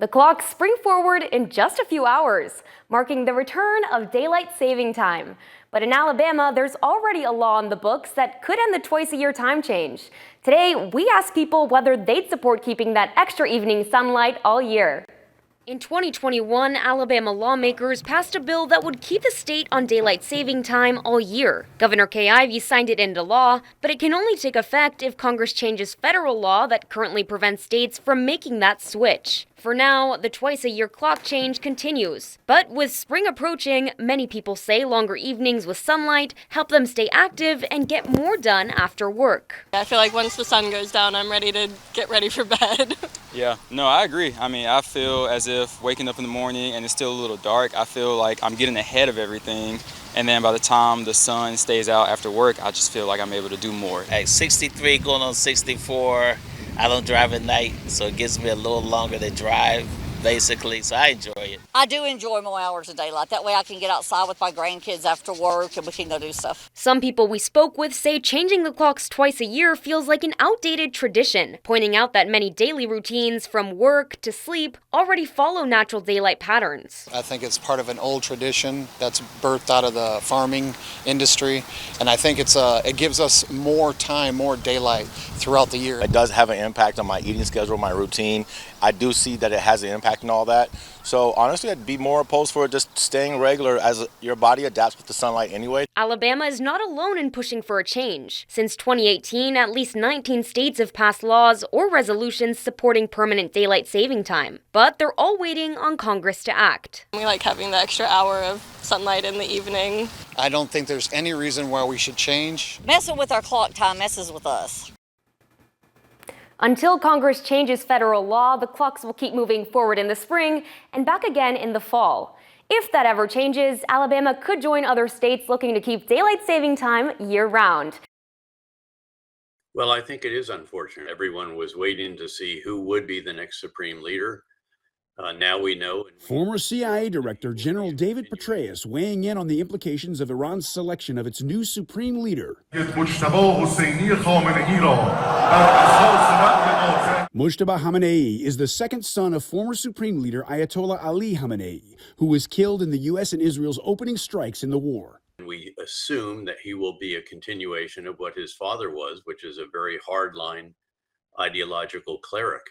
The clocks spring forward in just a few hours, marking the return of daylight saving time. But in Alabama, there's already a law on the books that could end the twice-a-year time change. Today, we asked people whether they'd support keeping that extra evening sunlight all year. In 2021, Alabama lawmakers passed a bill that would keep the state on daylight saving time all year. Governor Kay Ivey signed it into law, but it can only take effect if Congress changes federal law that currently prevents states from making that switch. For now, the twice-a-year clock change continues. But with spring approaching, many people say longer evenings with sunlight help them stay active and get more done after work. I feel like once the sun goes down, I'm ready to get ready for bed. Yeah, no, I agree. I mean, I feel as if waking up in the morning and it's still a little dark, I feel like I'm getting ahead of everything. And then by the time the sun stays out after work, I just feel like I'm able to do more. At 63 going on 64, I don't drive at night, so it gives me a little longer to drive, basically, so I enjoy it. I do enjoy more hours of daylight. That way I can get outside with my grandkids after work and we can go do stuff. Some people we spoke with say changing the clocks twice a year feels like an outdated tradition, pointing out that many daily routines, from work to sleep, already follow natural daylight patterns. I think it's part of an old tradition that's birthed out of the farming industry, and I think it gives us more time, more daylight throughout the year. It does have an impact on my eating schedule, my routine. I do see that it has an impact and all that. So honestly, I'd be more opposed for just staying regular as your body adapts with the sunlight anyway. Alabama is not alone in pushing for a change. Since 2018, at least 19 states have passed laws or resolutions supporting permanent daylight saving time. But they're all waiting on Congress to act. We like having the extra hour of sunlight in the evening. I don't think there's any reason why we should change. Messing with our clock time messes with us. Until Congress changes federal law, the clocks will keep moving forward in the spring and back again in the fall. If that ever changes, Alabama could join other states looking to keep daylight saving time year-round. Well, I think it is unfortunate. Everyone was waiting to see who would be the next supreme leader. Now we know. Former CIA Director General David Petraeus weighing in on the implications of Iran's selection of its new supreme leader. Mujtaba Khamenei is the second son of former supreme leader Ayatollah Ali Khamenei, who was killed in the U.S. and Israel's opening strikes in the war. We assume that he will be a continuation of what his father was, which is a very hardline ideological cleric.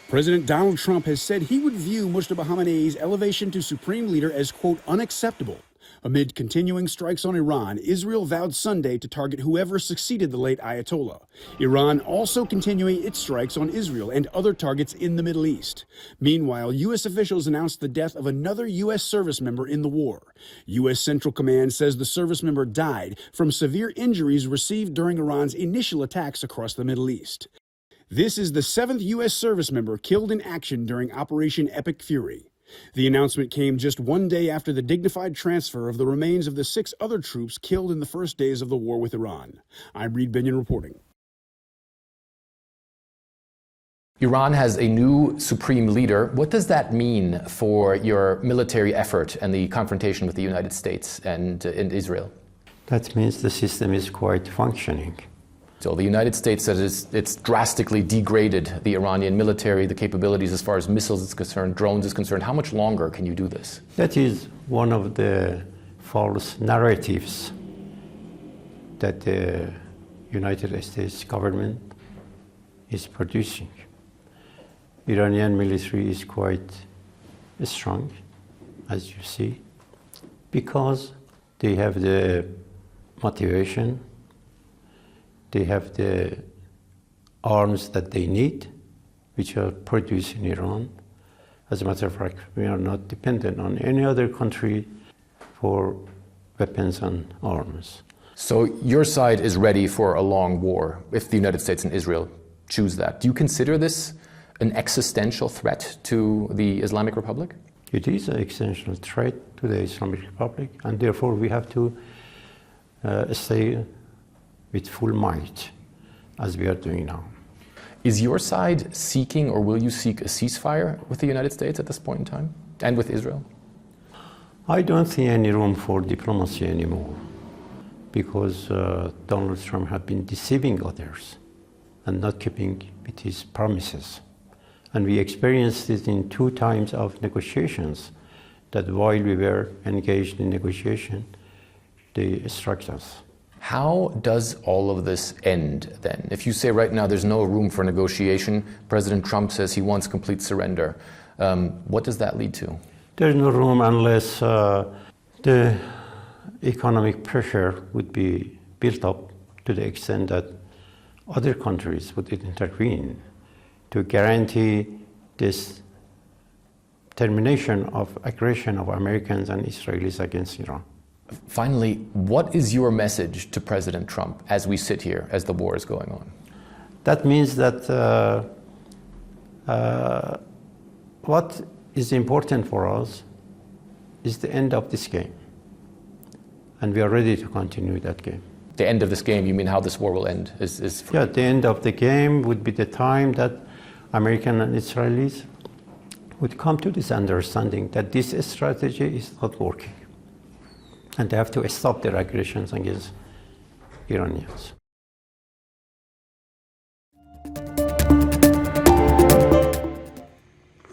President Donald Trump has said he would view Mujtaba Khamenei's elevation to supreme leader as, quote, unacceptable. Amid continuing strikes on Iran, Israel vowed Sunday to target whoever succeeded the late Ayatollah. Iran also continuing its strikes on Israel and other targets in the Middle East. Meanwhile, U.S. officials announced the death of another U.S. service member in the war. U.S. Central Command says the service member died from severe injuries received during Iran's initial attacks across the Middle East. This is the 7th U.S. service member killed in action during Operation Epic Fury. The announcement came just one day after the dignified transfer of the remains of the 6 other troops killed in the first days of the war with Iran. I'm Reed Binion reporting. Iran has a new supreme leader. What does that mean for your military effort and the confrontation with the United States and Israel? That means the system is quite functioning. So the United States says it's drastically degraded the Iranian military, the capabilities as far as missiles is concerned, drones is concerned. How much longer can you do this? That is one of the false narratives that the United States government is producing. Iranian military is quite strong, as you see, because they have the motivation, they have the arms that they need, which are produced in Iran. As a matter of fact, we are not dependent on any other country for weapons and arms. So your side is ready for a long war if the United States and Israel choose that. Do you consider this an existential threat to the Islamic Republic? It is an existential threat to the Islamic Republic, and therefore we have to stay with full might, as we are doing now. Is your side seeking, or will you seek, a ceasefire with the United States at this point in time, and with Israel? I don't see any room for diplomacy anymore, because Donald Trump has been deceiving others and not keeping with his promises. And we experienced it in 2 times of negotiations, that while we were engaged in negotiation, they struck us. How does all of this end then? If you say right now there's no room for negotiation, President Trump says he wants complete surrender, what does that lead to? There's no room unless the economic pressure would be built up to the extent that other countries would intervene to guarantee this termination of aggression of Americans and Israelis against Iran. Finally, what is your message to President Trump as we sit here, as the war is going on? That means that what is important for us is the end of this game. And we are ready to continue that game. The end of this game, you mean how this war will end? Yeah, the end of the game would be the time that Americans and Israelis would come to this understanding that this strategy is not working. And they have to stop their aggressions against Iranians.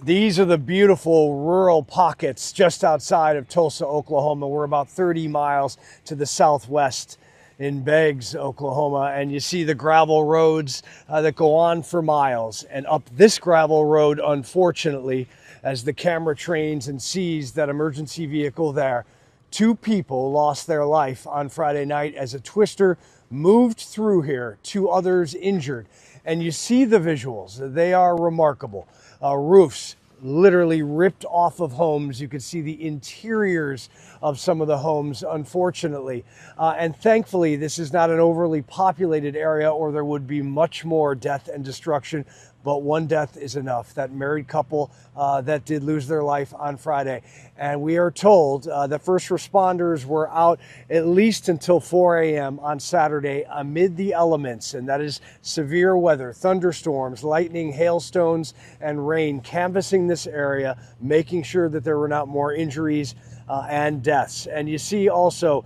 These are the beautiful rural pockets just outside of Tulsa, Oklahoma. We're about 30 miles to the southwest in Beggs, Oklahoma, and you see the gravel roads that go on for miles. And up this gravel road, unfortunately, as the camera trains and sees that emergency vehicle there, 2 people lost their life on Friday night as a twister moved through here, 2 others injured. And you see the visuals, they are remarkable. Roofs literally ripped off of homes. You could see the interiors of some of the homes, unfortunately. And thankfully, this is not an overly populated area or there would be much more death and destruction. But 1 death is enough. That married couple that did lose their life on Friday. And we are told that first responders were out at least until 4 a.m. on Saturday amid the elements, and that is severe weather, thunderstorms, lightning, hailstones, and rain, canvassing this area, making sure that there were not more injuries and deaths. And you see also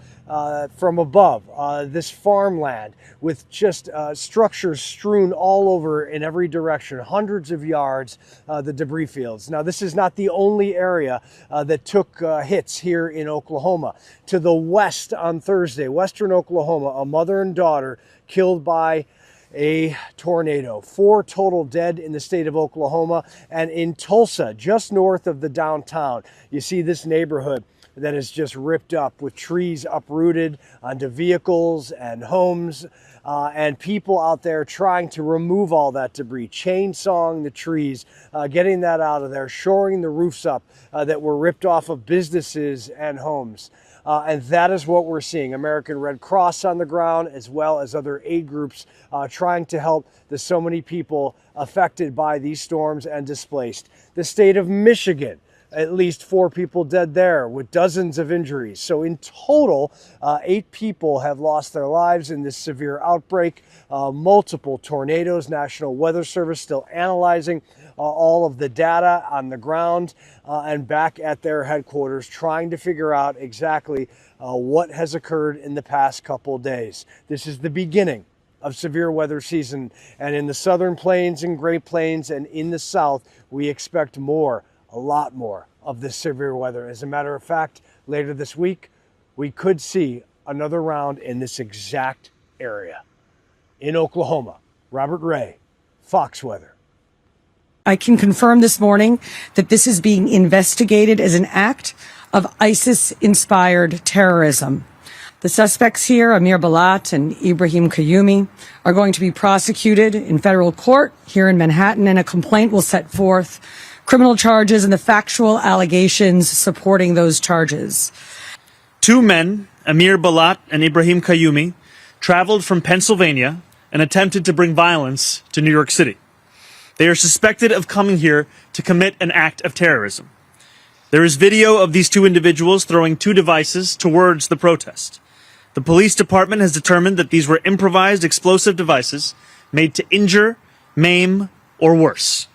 from above this farmland with just structures strewn all over in every direction, hundreds of yards, the debris fields. Now, this is not the only area that took hits here in Oklahoma. To the west on Thursday, western Oklahoma, a mother and daughter killed by a tornado. 4 total dead in the state of Oklahoma. And in Tulsa, just north of the downtown, you see this neighborhood that is just ripped up with trees uprooted onto vehicles and homes, and people out there trying to remove all that debris, chainsawing the trees, getting that out of there, shoring the roofs up that were ripped off of businesses and homes. And that is what we're seeing. American Red Cross on the ground, as well as other aid groups trying to help the so many people affected by these storms and displaced. The state of Michigan, at least 4 people dead there with dozens of injuries. So in total, 8 people have lost their lives in this severe outbreak. Multiple tornadoes. National Weather Service still analyzing all of the data on the ground and back at their headquarters, trying to figure out exactly what has occurred in the past couple days. This is the beginning of severe weather season, and in the southern plains and Great Plains and in the south, we expect more, a lot more of this severe weather. As a matter of fact, later this week, we could see another round in this exact area. In Oklahoma, Robert Ray, Fox Weather. I can confirm this morning that this is being investigated as an act of ISIS-inspired terrorism. The suspects here, Amir Balat and Ibrahim Kayumi, are going to be prosecuted in federal court here in Manhattan, and a complaint will set forth criminal charges and the factual allegations supporting those charges. 2 men, Amir Balat and Ibrahim Kayumi, traveled from Pennsylvania and attempted to bring violence to New York City. They are suspected of coming here to commit an act of terrorism. There is video of these 2 individuals throwing 2 devices towards the protest. The police department has determined that these were improvised explosive devices made to injure, maim, or worse.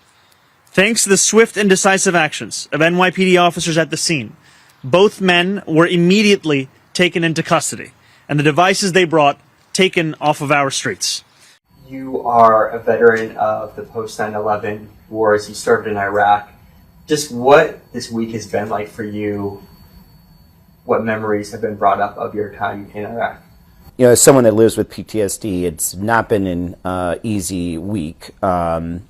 Thanks to the swift and decisive actions of NYPD officers at the scene, both men were immediately taken into custody, and the devices they brought taken off of our streets. you are a veteran of the post 9/11 wars. You served in Iraq. Just what this week has been like for you, what memories have been brought up of your time in Iraq? You know, as someone that lives with PTSD, it's not been an easy week. And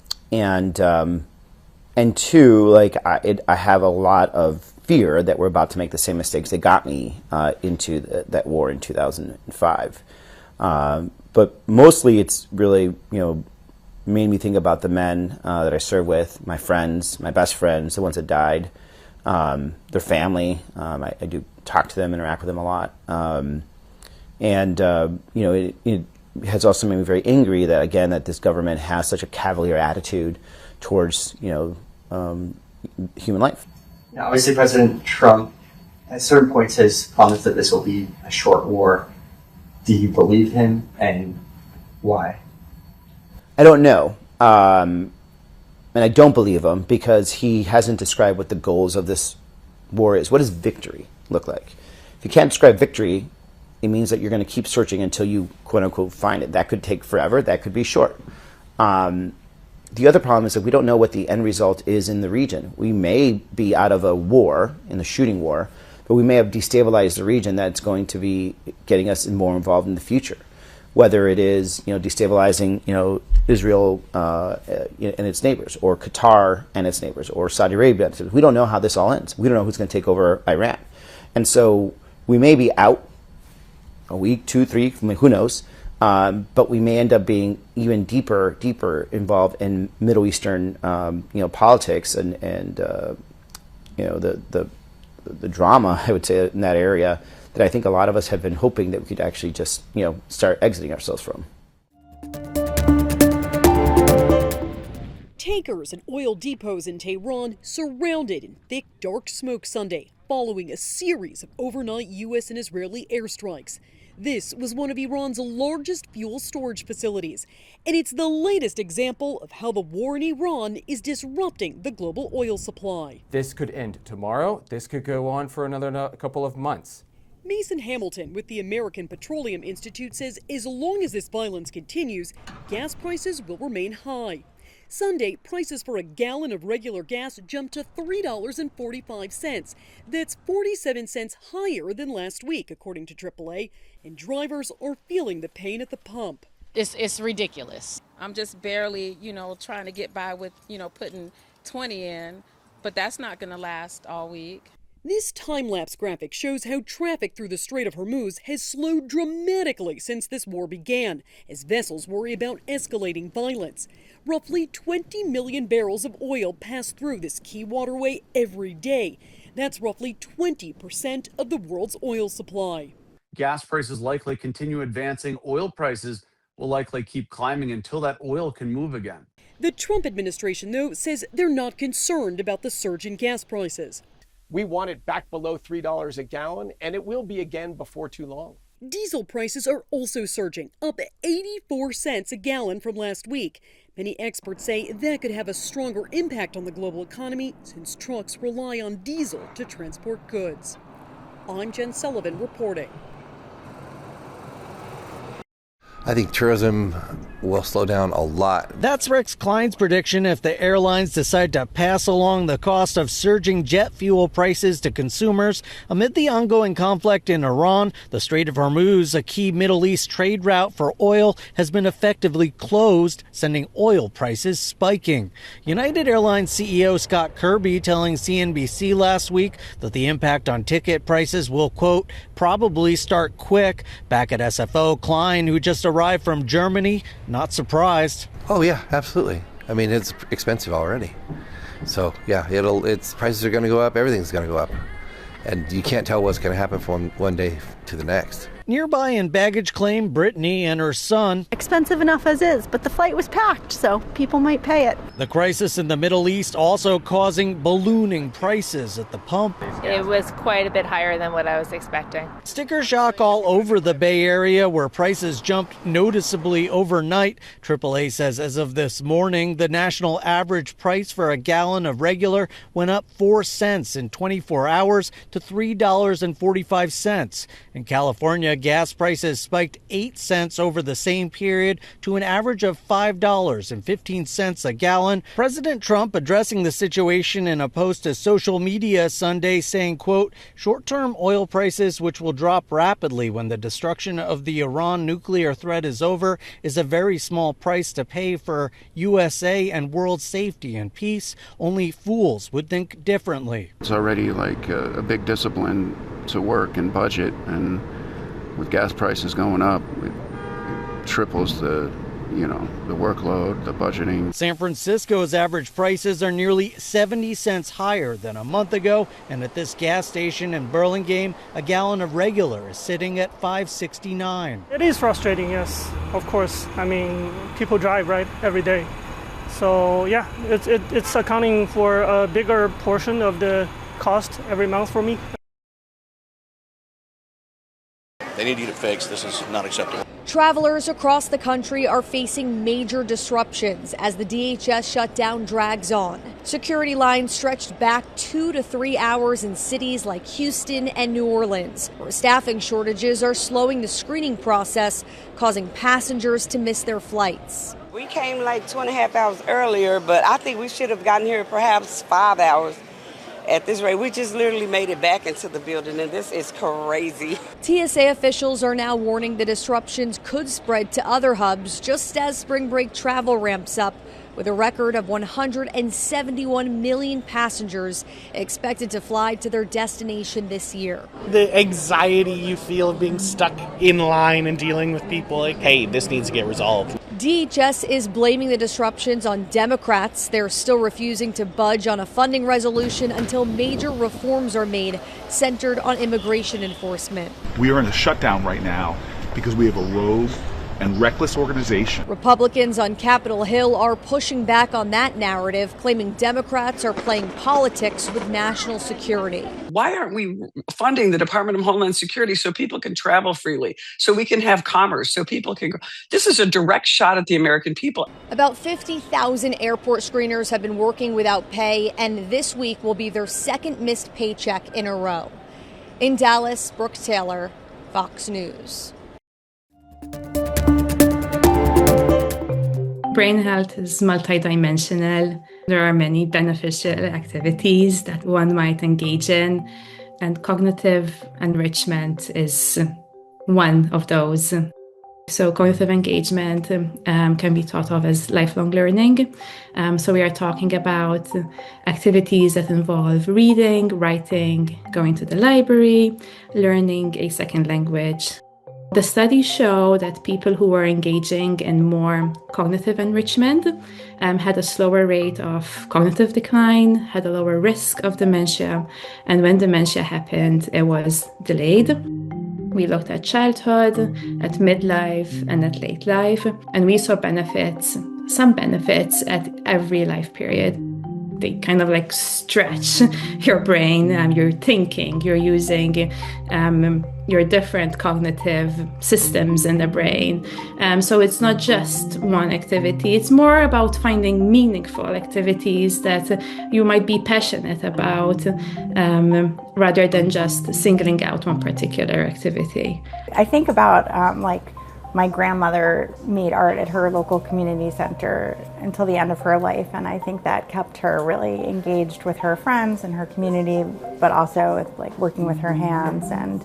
two, like I have a lot of fear that we're about to make the same mistakes that got me into that war in 2005. But mostly it's really, made me think about the men that I serve with, my friends, my best friends, the ones that died, their family. I do talk to them, interact with them a lot. It has also made me very angry that this government has such a cavalier attitude towards, human life. Now, obviously, President Trump, at certain points, has promised that this will be a short war. Do you believe him, and why? I don't know. And I don't believe him because he hasn't described what the goals of this war is. What does victory look like? If you can't describe victory, it means that you're going to keep searching until you, quote unquote, find it. That could take forever. That could be short. The other problem is that we don't know what the end result is in the region. We may be out of a war, in the shooting war, but we may have destabilized the region that's going to be getting us more involved in the future. Whether it is, destabilizing, Israel and its neighbors, or Qatar and its neighbors, or Saudi Arabia. We don't know how this all ends. We don't know who's going to take over Iran. And so we may be out a week, 2, 3, who knows, but we may end up being even deeper involved in Middle Eastern, politics and the drama, I would say, in that area that I think a lot of us have been hoping that we could actually just, start exiting ourselves from. Tankers and oil depots in Tehran surrounded in thick, dark smoke Sunday, following a series of overnight U.S. and Israeli airstrikes. This was one of Iran's largest fuel storage facilities, and it's the latest example of how the war in Iran is disrupting the global oil supply. This could end tomorrow. This could go on for another couple of months. Mason Hamilton with the American Petroleum Institute says as long as this violence continues, gas prices will remain high. Sunday, prices for a gallon of regular gas jumped to $3.45. That's 47 cents higher than last week, according to AAA, and drivers are feeling the pain at the pump. It's ridiculous. I'm just barely, trying to get by with, putting 20 in, but that's not going to last all week. This time-lapse graphic shows how traffic through the Strait of Hormuz has slowed dramatically since this war began, as vessels worry about escalating violence. Roughly 20 million barrels of oil pass through this key waterway every day. That's roughly 20% of the world's oil supply. Gas prices likely continue advancing. Oil prices will likely keep climbing until that oil can move again. The Trump administration, though, says they're not concerned about the surge in gas prices. We want it back below $3 a gallon, and it will be again before too long. Diesel prices are also surging, up 84 cents a gallon from last week. Many experts say that could have a stronger impact on the global economy since trucks rely on diesel to transport goods. I'm Jen Sullivan reporting. I think tourism will slow down a lot. That's Rex Klein's prediction if the airlines decide to pass along the cost of surging jet fuel prices to consumers. Amid the ongoing conflict in Iran, the Strait of Hormuz, a key Middle East trade route for oil, has been effectively closed, sending oil prices spiking. United Airlines CEO Scott Kirby telling CNBC last week that the impact on ticket prices will, quote, probably start quick. Back at SFO, Klein, who just arrived from Germany, not surprised. Oh yeah, absolutely. I mean, it's expensive already. So yeah, its prices are going to go up. Everything's going to go up, and you can't tell what's going to happen from one day to the next. Nearby in baggage claim, Brittany and her son. Expensive enough as is, but the flight was packed, so people might pay it. The crisis in the Middle East also causing ballooning prices at the pump. It was quite a bit higher than what I was expecting. Sticker shock all over the Bay Area, where prices jumped noticeably overnight. AAA says as of this morning, the national average price for a gallon of regular went up 4 cents in 24 hours to $3.45. In California, gas prices spiked 8 cents over the same period to an average of $5.15 a gallon. President Trump addressing the situation in a post to social media Sunday saying, quote, short-term oil prices, which will drop rapidly when the destruction of the Iran nuclear threat is over, is a very small price to pay for USA and world safety and peace. Only fools would think differently. It's already like a big discipline to work and budget, and with gas prices going up, it triples the workload, the budgeting. San Francisco's average prices are nearly 70 cents higher than a month ago, and at this gas station in Burlingame, a gallon of regular is sitting at $5.69. It is frustrating, yes, of course. I mean, people drive, right, every day. So, yeah, it's accounting for a bigger portion of the cost every month for me. They need to get it fixed. This is not acceptable. Travelers across the country are facing major disruptions as the DHS shutdown drags on. Security lines stretched back 2 to 3 hours in cities like Houston and New Orleans, where staffing shortages are slowing the screening process, causing passengers to miss their flights. We came like 2.5 hours earlier, but I think we should have gotten here perhaps 5 hours. At this rate, we just literally made it back into the building, and this is crazy. TSA officials are now warning the disruptions could spread to other hubs just as spring break travel ramps up, with a record of 171 million passengers expected to fly to their destination this year. The anxiety you feel of being stuck in line and dealing with people, like, hey, this needs to get resolved. DHS is blaming the disruptions on Democrats. They're still refusing to budge on a funding resolution until major reforms are made centered on immigration enforcement. We are in a shutdown right now because we have a rogue and reckless organization. Republicans on Capitol Hill are pushing back on that narrative, claiming Democrats are playing politics with national security. Why aren't we funding the Department of Homeland Security so people can travel freely, so we can have commerce, so people can go? This is a direct shot at the American people. About 50,000 airport screeners have been working without pay, and this week will be their second missed paycheck in a row. In Dallas, Brooke Taylor, Fox News. Brain health is multidimensional. There are many beneficial activities that one might engage in, and cognitive enrichment is one of those. So cognitive engagement can be thought of as lifelong learning. So we are talking about activities that involve reading, writing, going to the library, learning a second language. The studies show that people who were engaging in more cognitive enrichment had a slower rate of cognitive decline, had a lower risk of dementia, and when dementia happened, it was delayed. We looked at childhood, at midlife, and at late life, and we saw some benefits at every life period. They kind of like stretch your brain, your thinking, you're using your different cognitive systems in the brain. So it's not just one activity, it's more about finding meaningful activities that you might be passionate about rather than just singling out one particular activity. I think about my grandmother made art at her local community center until the end of her life, and I think that kept her really engaged with her friends and her community, but also with working with her hands, and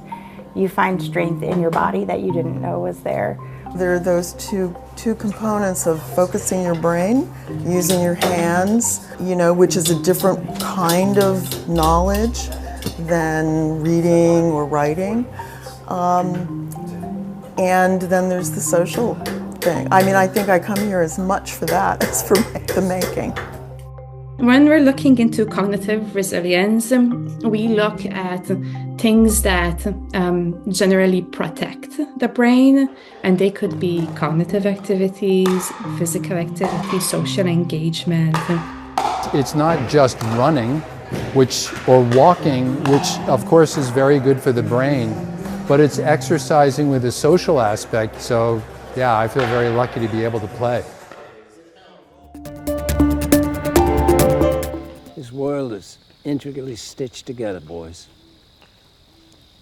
you find strength in your body that you didn't know was there. There are those two components of focusing your brain, using your hands, which is a different kind of knowledge than reading or writing. And then there's the social thing. I mean, I think I come here as much for that as for the making. When we're looking into cognitive resilience, we look at things that generally protect the brain, and they could be cognitive activities, physical activities, social engagement. It's not just running or walking, which of course is very good for the brain, but it's exercising with a social aspect. So yeah, I feel very lucky to be able to play. This world is intricately stitched together, boys.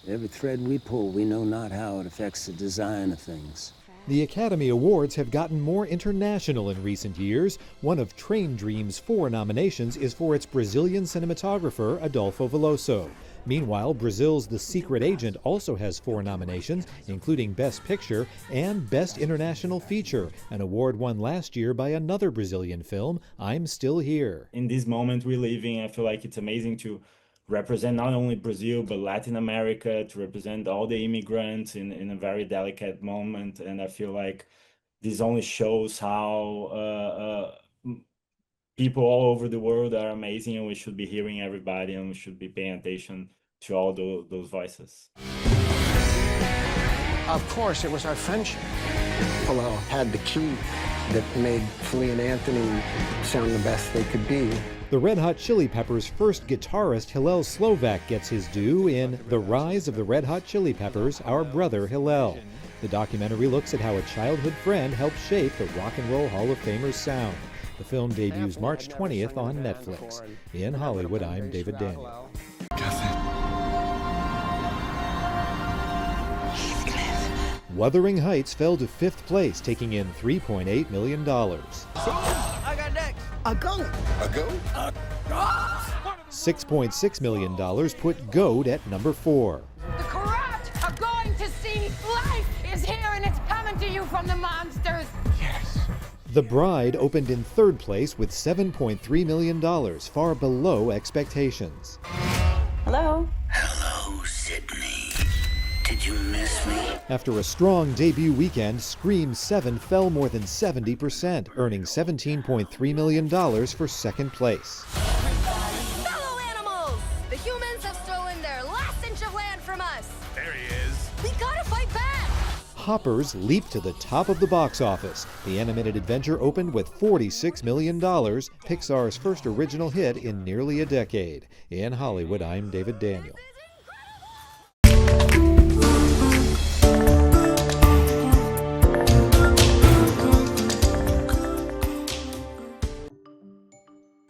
Every thread we pull, we know not how it affects the design of things. The Academy Awards have gotten more international in recent years. One of Train Dream's 4 nominations is for its Brazilian cinematographer, Adolfo Veloso. Meanwhile, Brazil's The Secret Agent also has 4 nominations, including Best Picture and Best International Feature, an award won last year by another Brazilian film, I'm Still Here. In this moment we live in, I feel like it's amazing to represent not only Brazil, but Latin America, to represent all the immigrants in a very delicate moment. And I feel like this only shows how people all over the world are amazing, and we should be hearing everybody, and we should be paying attention to all those voices. Of course, it was our friendship. Hillel had the key that made Flea and Anthony sound the best they could be. The Red Hot Chili Peppers' first guitarist, Hillel Slovak, gets his due in The Rise of the Red Hot Chili Peppers, Our Brother Hillel. The documentary looks at how a childhood friend helped shape the Rock and Roll Hall of Famer's sound. The film debuts March 20th on Netflix. In Hollywood, I'm David Daniel. Wuthering Heights fell to 5th place, taking in $3.8 million. I got next. A goat. A goat? $6.6 million put Goat at number 4. The corrupt are going to see life is here and it's coming to you from the monsters. Yes. The Bride opened in 3rd place with $7.3 million, far below expectations. Hello? Hello, Sydney. Did you miss me? After a strong debut weekend, Scream 7 fell more than 70%, earning $17.3 million for 2nd place. Fellow animals! The humans have stolen their last inch of land from us. There he is. We gotta fight back! Hoppers leaped to the top of the box office. The animated adventure opened with $46 million, Pixar's first original hit in nearly a decade. In Hollywood, I'm David Daniel.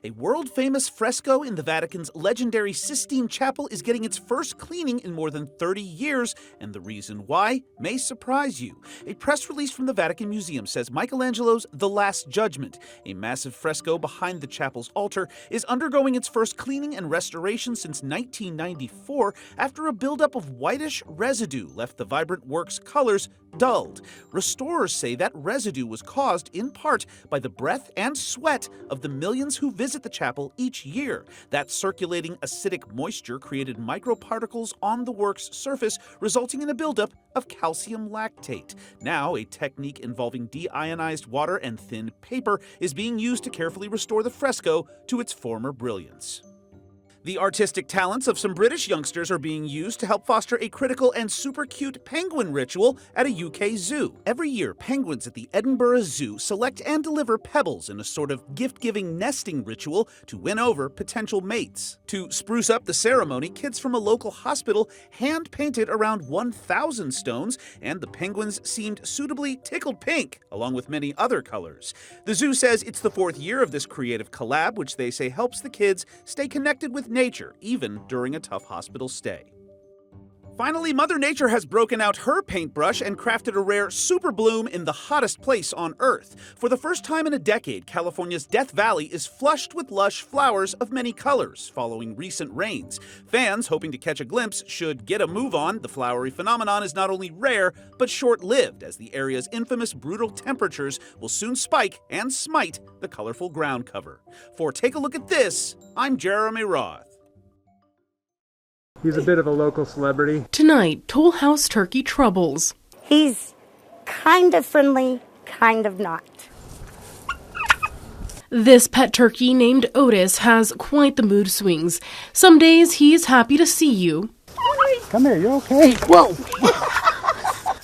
A world-famous fresco in the Vatican's legendary Sistine Chapel is getting its first cleaning in more than 30 years, and the reason why may surprise you. A press release from the Vatican Museum says Michelangelo's The Last Judgment, a massive fresco behind the chapel's altar, is undergoing its first cleaning and restoration since 1994 after a buildup of whitish residue left the vibrant work's colors dulled. Restorers say that residue was caused in part by the breath and sweat of the millions who visit the chapel each year. That circulating acidic moisture created microparticles on the work's surface, resulting in a buildup of calcium lactate. Now, a technique involving deionized water and thin paper is being used to carefully restore the fresco to its former brilliance. The artistic talents of some British youngsters are being used to help foster a critical and super cute penguin ritual at a UK zoo. Every year, penguins at the Edinburgh Zoo select and deliver pebbles in a sort of gift-giving nesting ritual to win over potential mates. To spruce up the ceremony, kids from a local hospital hand-painted around 1,000 stones, and the penguins seemed suitably tickled pink, along with many other colors. The zoo says it's the 4th year of this creative collab, which they say helps the kids stay connected with nature, even during a tough hospital stay. Finally, Mother Nature has broken out her paintbrush and crafted a rare super bloom in the hottest place on Earth. For the first time in a decade, California's Death Valley is flushed with lush flowers of many colors following recent rains. Fans hoping to catch a glimpse should get a move on. The flowery phenomenon is not only rare, but short-lived, as the area's infamous brutal temperatures will soon spike and smite the colorful ground cover. For Take a Look at This, I'm Jeremy Roth. He's a bit of a local celebrity. Tonight, Toll House turkey troubles. He's kind of friendly, kind of not. This pet turkey named Otis has quite the mood swings. Some days he's happy to see you. Come here, you're okay. Whoa!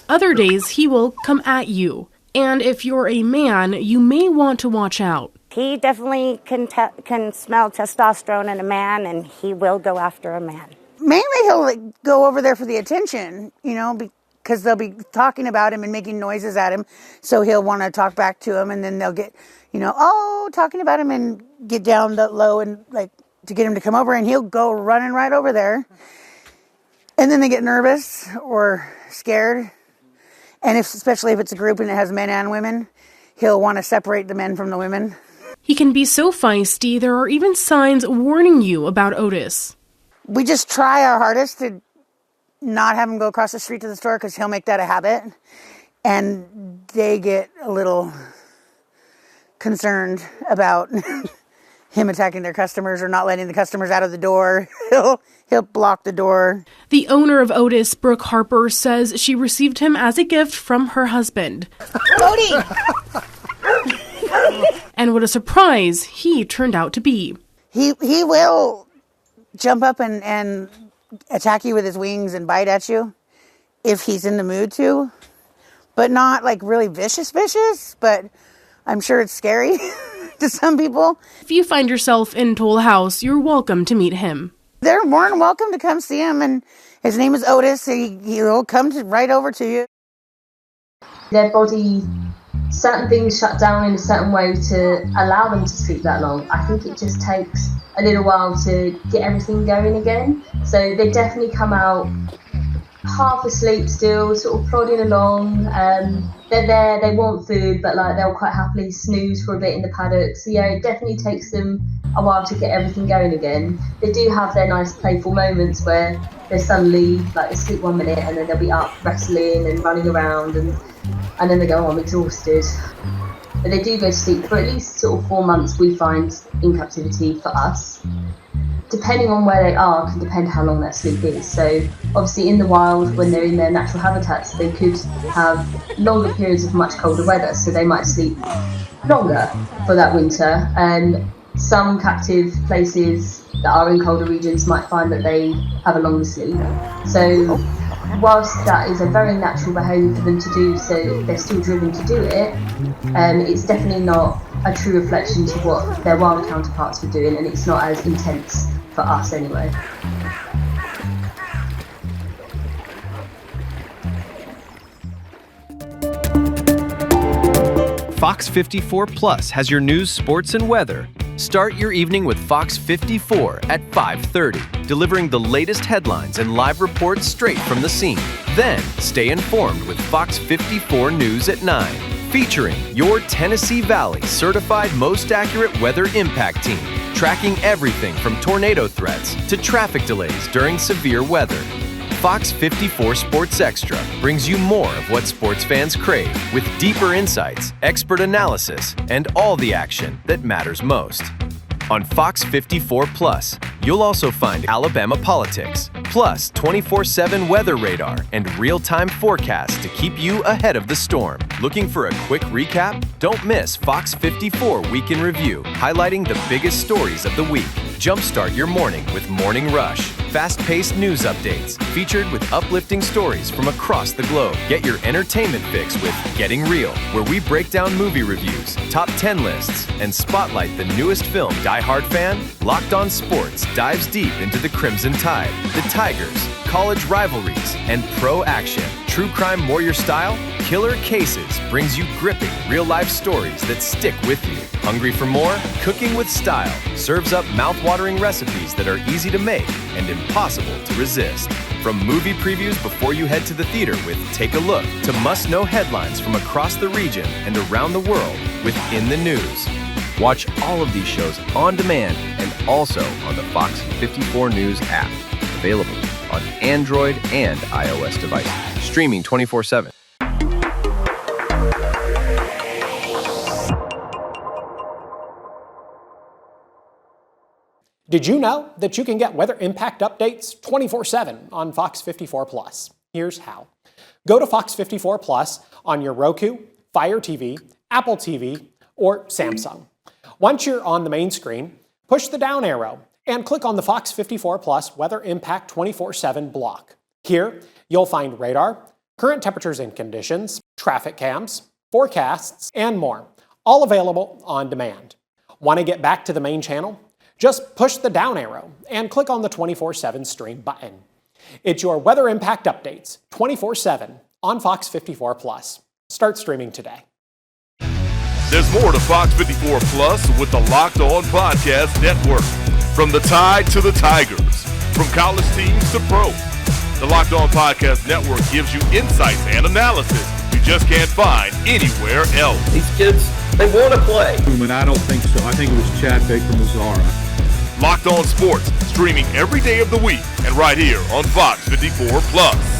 Other days he will come at you. And if you're a man, you may want to watch out. He definitely can smell testosterone in a man, and he will go after a man. Mainly he'll go over there for the attention, because they'll be talking about him and making noises at him. So he'll want to talk back to him, and then they'll get, talking about him and get down low and to get him to come over, and he'll go running right over there. And then they get nervous or scared. And especially if it's a group and it has men and women, he'll want to separate the men from the women. He can be so feisty, there are even signs warning you about Otis. We just try our hardest to not have him go across the street to the store because he'll make that a habit. And they get a little concerned about him attacking their customers or not letting the customers out of the door. He'll block the door. The owner of Otis, Brooke Harper, says she received him as a gift from her husband. Cody! And what a surprise he turned out to be. He will jump up and attack you with his wings and bite at you if he's in the mood to, but not like really vicious, but I'm sure it's scary to some people. If you find yourself in Toll House, you're welcome to meet him. They're more than welcome to come see him, and his name is Otis. He'll come right over to you. Their body, certain things shut down in a certain way to allow them to sleep that long. I think it just takes a little while to get everything going again. So they definitely come out half asleep still, sort of plodding along. They're there, they want food, but like they'll quite happily snooze for a bit in the paddock. So yeah, it definitely takes them a while to get everything going again. They do have their nice playful moments where they suddenly like they sleep 1 minute and then they'll be up wrestling and running around and then they go, oh, I'm exhausted. But they do go to sleep for at least sort of 4 months, we find, in captivity for us. Depending on where they are can depend how long that sleep is. So obviously in the wild, when they're in their natural habitats, they could have longer periods of much colder weather, so they might sleep longer for that winter. And some captive places that are in colder regions might find that they have a longer sleep. So whilst that is a very natural behaviour for them to do, so they're still driven to do it, it's definitely not a true reflection to what their wild counterparts were doing, and it's not as intense for us anyway. Fox 54 Plus has your news, sports, and weather. Start your evening with Fox 54 at 5:30, delivering the latest headlines and live reports straight from the scene. Then, stay informed with Fox 54 News at 9, featuring your Tennessee Valley certified most accurate weather impact team, tracking everything from tornado threats to traffic delays during severe weather. Fox 54 Sports Extra brings you more of what sports fans crave, with deeper insights, expert analysis, and all the action that matters most. On Fox 54 Plus, you'll also find Alabama politics, plus 24/7 weather radar and real-time forecasts to keep you ahead of the storm. Looking for a quick recap? Don't miss Fox 54 Week in Review, highlighting the biggest stories of the week. Jumpstart your morning with Morning Rush, fast-paced news updates featured with uplifting stories from across the globe. Get your entertainment fix with Getting Real, where we break down movie reviews, top 10 lists, and spotlight the newest film. Die Hard fan? Locked On Sports dives deep into the Crimson Tide, the Tigers, college rivalries, and pro action. True crime warrior style? Killer Cases brings you gripping real-life stories that stick with you. Hungry for more? Cooking with Style serves up mouth-watering recipes that are easy to make and impossible to resist. From movie previews before you head to the theater with Take a Look, to must-know headlines from across the region and around the world with In the News. Watch all of these shows on demand and also on the Fox 54 News app. Available on Android and iOS devices. Streaming 24/7. Did you know that you can get weather impact updates 24/7 on Fox 54 Plus? Here's how. Go to Fox 54 Plus on your Roku, Fire TV, Apple TV, or Samsung. Once you're on the main screen, push the down arrow and click on the Fox 54 Plus Weather Impact 24/7 block. Here, you'll find radar, current temperatures and conditions, traffic cams, forecasts, and more, all available on demand. Want to get back to the main channel? Just push the down arrow and click on the 24/7 stream button. It's your weather impact updates 24/7 on Fox 54 Plus. Start streaming today. There's more to Fox 54 Plus with the Locked On Podcast Network. From the Tide to the Tigers, from college teams to pro, The Locked On Podcast Network gives you insights and analysis you just can't find anywhere else. These kids, they want to play. I don't think so. I think it was Chad Baker Mazzara. Locked On Sports, streaming every day of the week and right here on Fox 54 Plus.